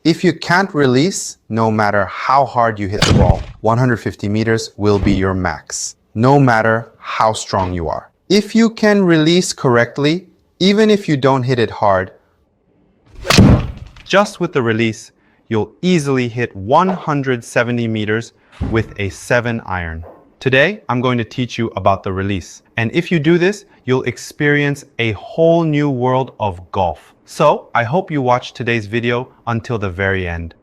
If you can't release, no matter how hard you hit the ball, 150 meters will be your max, no matter how strong you are. If you can release correctly, even if you don't hit it hard, just with the release, you'll easily hit 170 meters with a 7-iron. Today, I'm going to teach you about the release. And if you do this, you'll experience a whole new world of golf. So, I hope you watch today's video until the very end.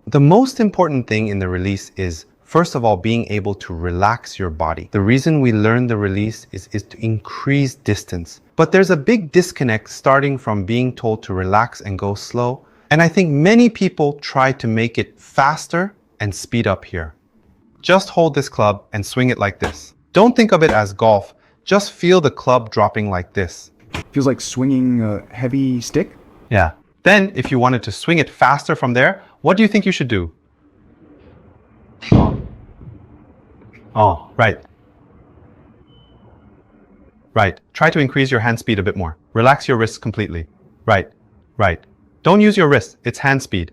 The most important thing in the release is, first of all, being able to relax your body. The reason we learn the release is to increase distance. But there's a big disconnect starting from being told to relax and go slow. And I think many people try to make it faster and speed up here. Just hold this club and swing it like this. Don't think of it as golf. Just feel the club dropping like this. Feels like swinging a heavy stick? Yeah. Then, if you wanted to swing it faster from there, what do you think you should do? Oh, right. Right. Try to increase your hand speed a bit more. Relax your wrists completely. Right. Right. Don't use your wrists. It's hand speed.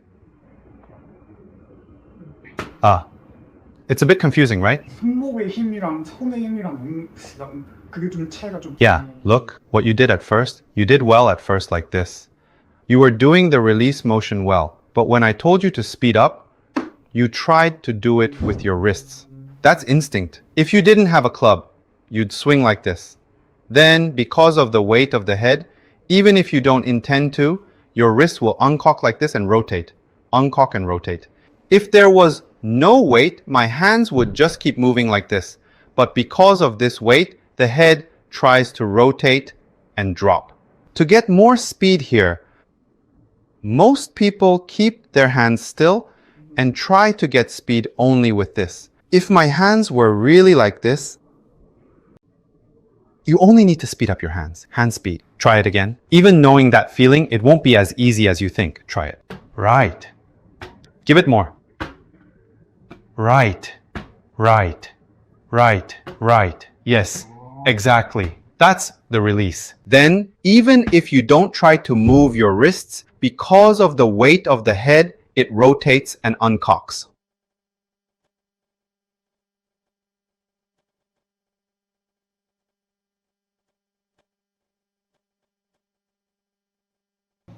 It's a bit confusing, right? 손목의 힘이랑 손의 힘이랑 그게 좀 차이가 좀. Yeah, look, what you did at first, you did well at first like this. You were doing the release motion well, but when I told you to speed up, you tried to do it with your wrists. That's instinct. If you didn't have a club, you'd swing like this. Then, because of the weight of the head, even if you don't intend to, your wrist will uncock like this and rotate. Uncock and rotate. If there was no weight, my hands would just keep moving like this. But because of this weight, the head tries to rotate and drop. To get more speed here, most people keep their hands still and try to get speed only with this. If my hands were really like this, you only need to speed up your hands. Hand speed. Try it again. Even knowing that feeling, it won't be as easy as you think. Try it. Right. Give it more. Right, right, right, right. Yes, exactly. That's the release. Then, even if you don't try to move your wrists, because of the weight of the head, it rotates and uncocks.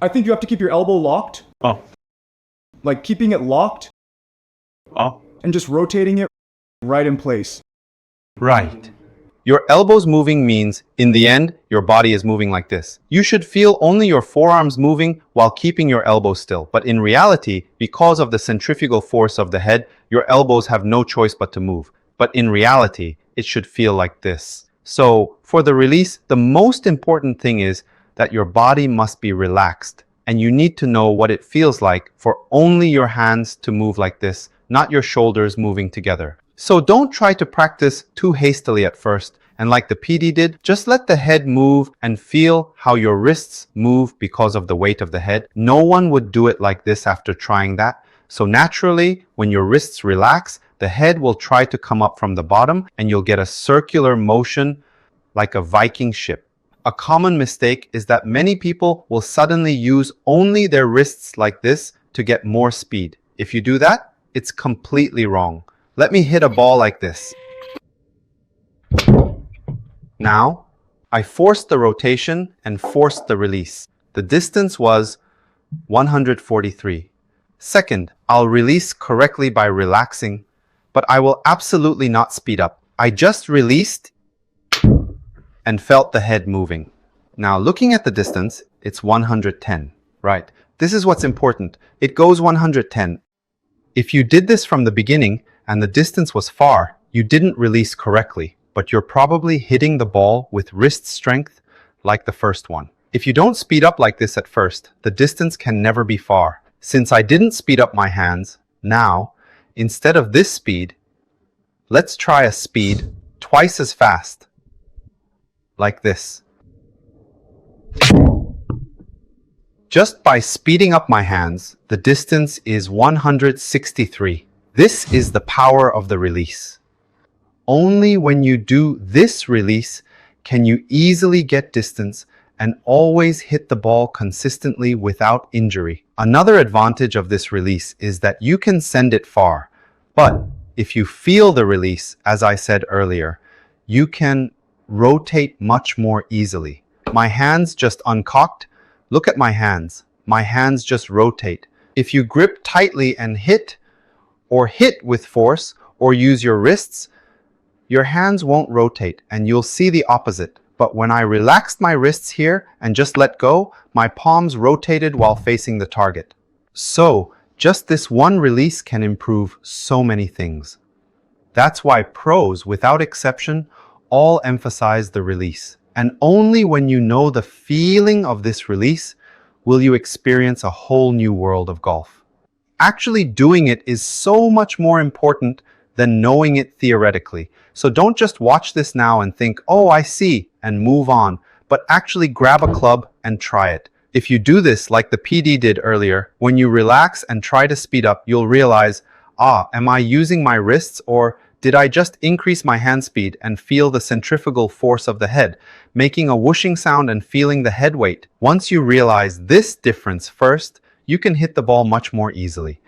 I think you have to keep your elbow locked. Oh. Like keeping it locked Oh. and just rotating it right in place. Right. Your elbows moving means, in the end, your body is moving like this. You should feel only your forearms moving while keeping your elbows still. But in reality, because of the centrifugal force of the head, your elbows have no choice but to move. But in reality, it should feel like this. So, for the release, the most important thing is that your body must be relaxed. And you need to know what it feels like for only your hands to move like this, not your shoulders moving together. So don't try to practice too hastily at first, and like the PD did, just let the head move and feel how your wrists move because of the weight of the head. No one would do it like this after trying that. So naturally, when your wrists relax, the head will try to come up from the bottom and you'll get a circular motion like a Viking ship. A common mistake is that many people will suddenly use only their wrists like this to get more speed. If you do that, it's completely wrong. Let me hit a ball like this. Now, I forced the rotation and forced the release. The distance was 143. Second, I'll release correctly by relaxing, but I will absolutely not speed up. I just released and felt the head moving. Now, looking at the distance, it's 110, right? This is what's important. It goes 110. If you did this from the beginning and the distance was far, you didn't release correctly, but you're probably hitting the ball with wrist strength like the first one. If you don't speed up like this at first, the distance can never be far. Since I didn't speed up my hands, now, instead of this speed, let's try a speed twice as fast. Like this. Just by speeding up my hands, the distance is 163. This is the power of the release. Only when you do this release can you easily get distance and always hit the ball consistently without injury. Another advantage of this release is that you can send it far, but if you feel the release, as I said earlier, you can rotate much more easily. My hands just uncocked. Look at my hands. My hands just rotate. If you grip tightly and hit with force, or use your wrists, your hands won't rotate and you'll see the opposite. But when I relaxed my wrists here and just let go, my palms rotated while facing the target. So, just this one release can improve so many things. That's why pros, without exception, all emphasize the release. And only when you know the feeling of this release will you experience a whole new world of golf. Actually doing it is so much more important than knowing it theoretically. So don't just watch this now and think, oh, I see, and move on, but actually grab a club and try it. If you do this like the PD did earlier, when you relax and try to speed up, you'll realize, am I using my wrists, or did I just increase my hand speed and feel the centrifugal force of the head, making a whooshing sound and feeling the head weight? Once you realize this difference first, you can hit the ball much more easily.